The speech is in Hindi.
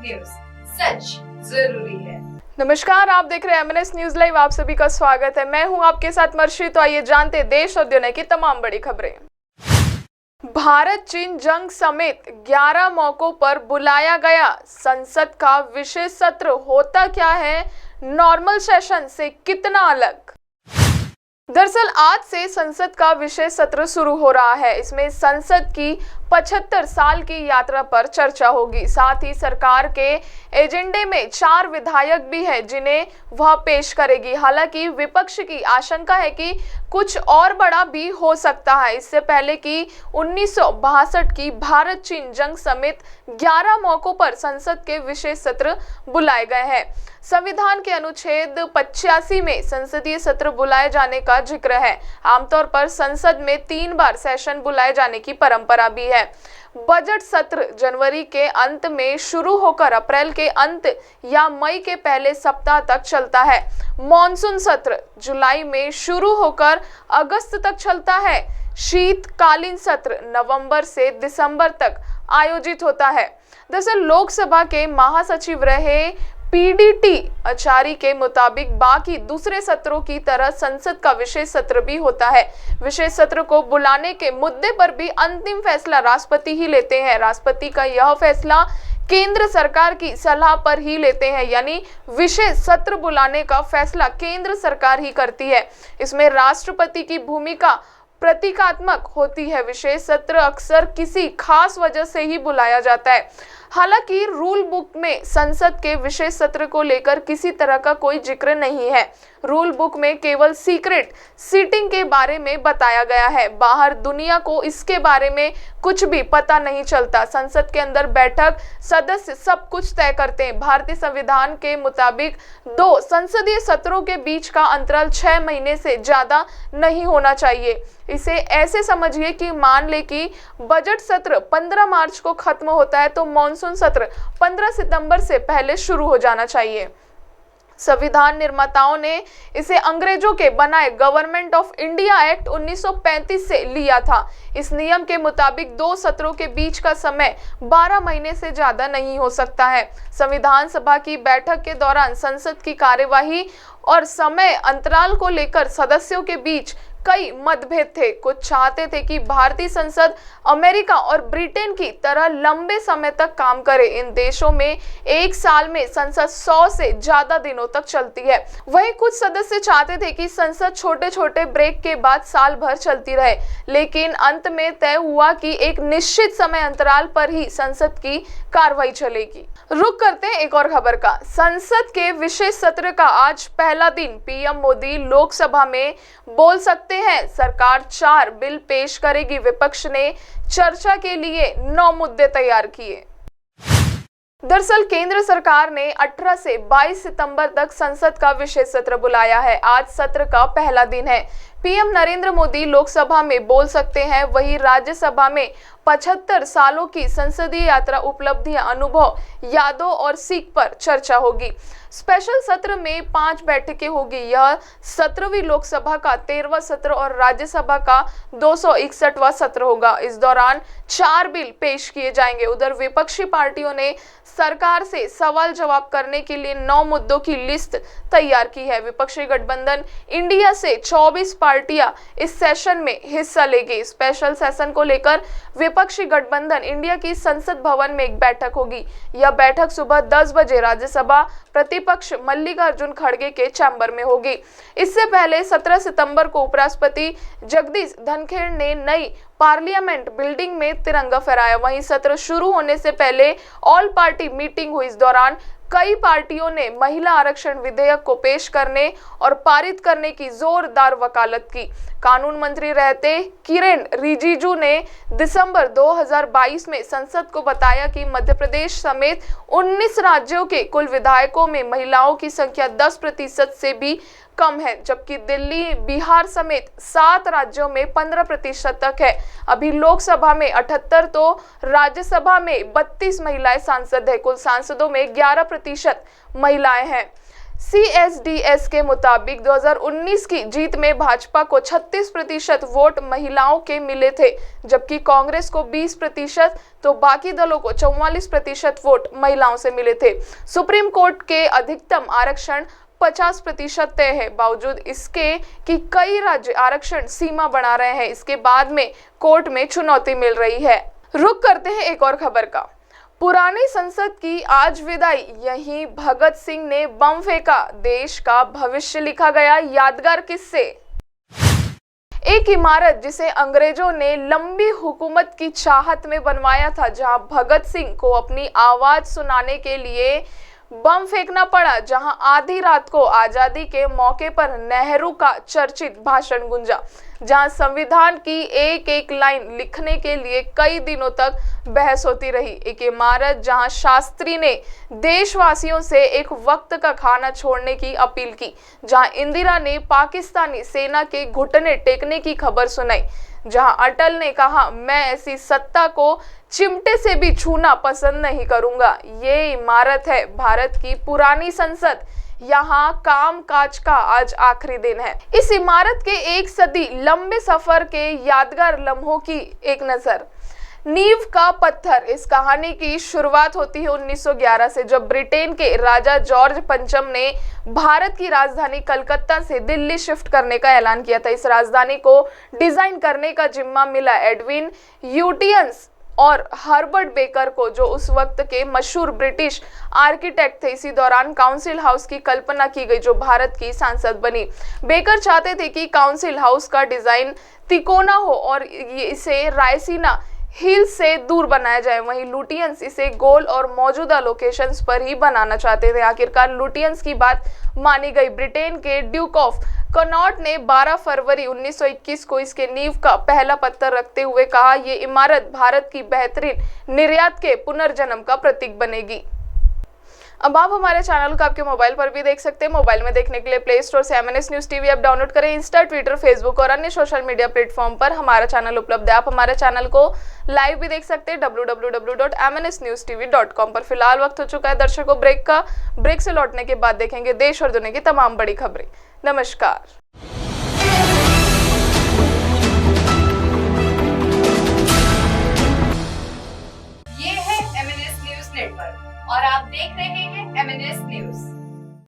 न्यूज, सच जरूरी है। नमस्कार, आप देख रहे हैं एमएनएस न्यूज लाइव। आप सभी का स्वागत है। मैं हूं आपके साथ मर्शी। तो आइए जानते देश और दुनिया की तमाम बड़ी खबरें। भारत चीन जंग समेत 11 मौकों पर बुलाया गया संसद का विशेष सत्र होता क्या है, नॉर्मल सेशन से कितना अलग। दरअसल आज से संसद का विशेष सत्र शुरू हो रहा है। इसमें संसद की 75 साल की यात्रा पर चर्चा होगी। साथ ही सरकार के एजेंडे में 4 विधायक भी हैं जिन्हें वह पेश करेगी। हालांकि विपक्ष की आशंका है कि कुछ और बड़ा भी हो सकता है। इससे पहले कि 1962 की भारत चीन जंग समेत 11 मौकों पर संसद के विशेष सत्र बुलाए गए हैं। संविधान के अनुच्छेद 85 में संसदीय सत्र बुलाए जाने का जिक्र है। आमतौर पर संसद में 3 बार सेशन बुलाए जाने की परंपरा भी है। बजट सत्र जनवरी के अंत में शुरू होकर अप्रैल के अंत या मई के पहले सप्ताह तक चलता है। मॉनसून सत्र जुलाई में शुरू होकर अगस्त तक चलता है। शीतकालीन सत्र नवंबर से दिसंबर तक आयोजित होता है। दरअसल लोकसभा के महासचिव रहे पीडीटी आचार्य के मुताबिक बाकी दूसरे सत्रों की तरह संसद का विशेष सत्र भी होता है। विशेष सत्र को बुलाने के मुद्दे पर भी अंतिम फैसला राष्ट्रपति ही लेते हैं। राष्ट्रपति का यह फैसला केंद्र सरकार की सलाह पर ही लेते हैं, यानी विशेष सत्र बुलाने का फैसला केंद्र सरकार ही करती है। इसमें राष्ट्रपति की भूमिका प्रतीकात्मक होती है। विशेष सत्र अक्सर किसी खास वजह से ही बुलाया जाता है। हालांकि रूल बुक में संसद के विशेष सत्र को लेकर किसी तरह का कोई जिक्र नहीं है। रूल बुक में केवल सीक्रेट सीटिंग के बारे में बताया गया है। बाहर दुनिया को इसके बारे में कुछ भी पता नहीं चलता। संसद के अंदर बैठक सदस्य सब कुछ तय करते हैं। भारतीय संविधान के मुताबिक 2 संसदीय सत्रों के बीच का अंतराल 6 महीने से ज्यादा नहीं होना चाहिए। इसे ऐसे समझिए कि मान ले कि बजट सत्र 15 मार्च को खत्म होता है तो मॉनसून सत्र 15 सितंबर से पहले शुरू हो जाना चाहिए। संविधान निर्माताओं ने इसे अंग्रेजों के बनाए गवर्नमेंट ऑफ इंडिया एक्ट 1935 से लिया था। इस नियम के मुताबिक 2 सत्रों के बीच का समय 12 महीने से ज्यादा नहीं हो सकता है। संविधान सभा की बैठक के दौरान संसद की कार्यवाही और समय अंतराल को लेकर सदस्यों के बीच कई मतभेद थे। कुछ चाहते थे कि भारतीय संसद अमेरिका और ब्रिटेन की तरह लंबे समय तक काम करे। इन देशों में एक साल में संसद 100 से ज्यादा दिनों तक चलती है। वहीं कुछ सदस्य चाहते थे कि संसद छोटे छोटे ब्रेक के बाद साल भर चलती रहे, लेकिन अंत में तय हुआ कि एक निश्चित समय अंतराल पर ही संसद की कार्रवाई चलेगी। रुक करते हैं एक और खबर का। संसद के विशेष सत्र का आज पहला दिन। पीएम मोदी लोकसभा में बोल सकते हैं। सरकार 4 बिल पेश करेगी। विपक्ष ने चर्चा के लिए 9 मुद्दे तैयार किए। दरअसल केंद्र सरकार ने 18 से 22 सितंबर तक संसद का विशेष सत्र बुलाया है। आज सत्र का पहला दिन है। पीएम नरेंद्र मोदी लोकसभा में बोल सकते हैं, वहीं राज्यसभा में 75 सालों की संसदीय यात्रा, उपलब्धियां, अनुभव, यादों और सीख पर चर्चा होगी। स्पेशल सत्र में 5 बैठकें होगी। यह 17वीं लोकसभा का 13वां सत्र और राज्यसभा का 261वां सत्र होगा। इस दौरान 4 बिल पेश किए जाएंगे। उधर विपक्षी पार्टियों ने सरकार से सवाल जवाब करने के लिए 9 मुद्दों की लिस्ट तैयार की है। विपक्षी गठबंधन इंडिया से 24 पार्टियां इस सेशन में हिस्सा लेगी। स्पेशल सेशन को लेकर विपक्षी गठबंधन इंडिया की संसद भवन में एक बैठक होगी। यह बैठक सुबह 10 बजे राज्यसभा प्रतिपक्ष मल्लिकार्जुन खड़गे के चैम्बर में होगी। इससे पहले 17 सितंबर को उपराष्ट्रपति जगदीप धनखड़ ने नई पार्लियामेंट बिल्डिंग में तिरंगा फहराया। वहीं सत्र शुरू होने से पहले ऑल पार्टी मीटिंग हुई। इस दौरान कई पार्टियों ने महिला आरक्षण विधेयक को पेश करने और पारित करने की जोरदार वकालत की। कानून मंत्री रहते किरेन रिजिजू ने दिसंबर 2022 में संसद को बताया कि मध्य प्रदेश समेत 19 राज्यों के कुल विधायकों में महिलाओं की संख्या 10% से भी कम है, जबकि दिल्ली, बिहार समेत 7 राज्यों में 15% तक है। अभी लोकसभा में 78 तो राज्यसभा में 32 महिलाएं सांसद है। कुल सांसदों में 11% महिलाएं हैं। CSDS के मुताबिक 2019 की जीत में भाजपा को 36% वोट महिलाओं के मिले थे, जबकि कांग्रेस को 20% तो बाकी दलों को 44% वोट महिलाओं से मिले थे। सुप्रीम कोर्ट के अधिकतम आरक्षण 50% तय है। बावजूद इसके कि कई राज्य आरक्षण सीमा बढ़ा रहे हैं, इसके बाद में कोर्ट में चुनौती मिल रही है। रुक करते हैं एक और खबर का। पुरानी संसद की आज विदाई, यहीं भगत सिंह ने बम फेंका, देश का भविष्य लिखा गया यादगार किस्से। एक इमारत जिसे अंग्रेजों ने लंबी हुकूमत की चाहत में बनवाया था, जहां भगत सिंह को अपनी आवाज सुनाने के लिए बम फेंकना पड़ा, जहां आधी रात को आजादी के मौके पर नेहरू का चर्चित भाषण गूंजा, जहां संविधान की एक एक लाइन लिखने के लिए कई दिनों तक बहस होती रही। एक इमारत जहां शास्त्री ने देशवासियों से एक वक्त का खाना छोड़ने की अपील की, जहां इंदिरा ने पाकिस्तानी सेना के घुटने टेकने की खबर सुनाई, जहां अटल ने कहा मैं ऐसी सत्ता को चिमटे से भी छूना पसंद नहीं करूंगा। ये इमारत है भारत की पुरानी संसद। यहाँ काम काज का आज आखिरी दिन है। इस इमारत के एक सदी लंबे सफर के यादगार लम्हों की एक नजर। नींव का पत्थर। इस कहानी की शुरुआत होती है 1911 से, जब ब्रिटेन के राजा जॉर्ज पंचम ने भारत की राजधानी कलकत्ता से दिल्ली शिफ्ट करने का ऐलान किया था। इस राजधानी को डिजाइन करने का जिम्मा मिला एडविन ह्यूटियंस और हर्बर्ट बेकर को, जो उस वक्त के मशहूर ब्रिटिश आर्किटेक्ट थे। इसी दौरान काउंसिल हाउस की कल्पना की गई, जो भारत की संसद बनी। बेकर चाहते थे कि काउंसिल हाउस का डिजाइन तिकोना हो और इसे रायसीना हिल से दूर बनाया जाए। वहीं लुटियंस इसे गोल और मौजूदा लोकेशंस पर ही बनाना चाहते थे। आखिरकार लुटियंस की बात मानी गई। ब्रिटेन के ड्यूक ऑफ कनॉट ने 12 फरवरी 1921 को इसके नींव का पहला पत्थर रखते हुए कहा, ये इमारत भारत की बेहतरीन निर्यात के पुनर्जन्म का प्रतीक बनेगी। अब आप हमारे चैनल को आपके मोबाइल पर भी देख सकते हैं। मोबाइल में देखने के लिए प्ले स्टोर से MNS news TV app download करें। इंस्टा, ट्विटर, फेसबुक और अन्य सोशल मीडिया प्लेटफॉर्म पर हमारा चैनल उपलब्ध है। आप हमारे चैनल को लाइव भी देख सकते हैं www.mnsnewstv.com पर। फिलहाल वक्त हो चुका है दर्शकों ब्रेक का। ब्रेक से लौटने के बाद देखेंगे देश और दुनिया की तमाम बड़ी खबरें। नमस्कार।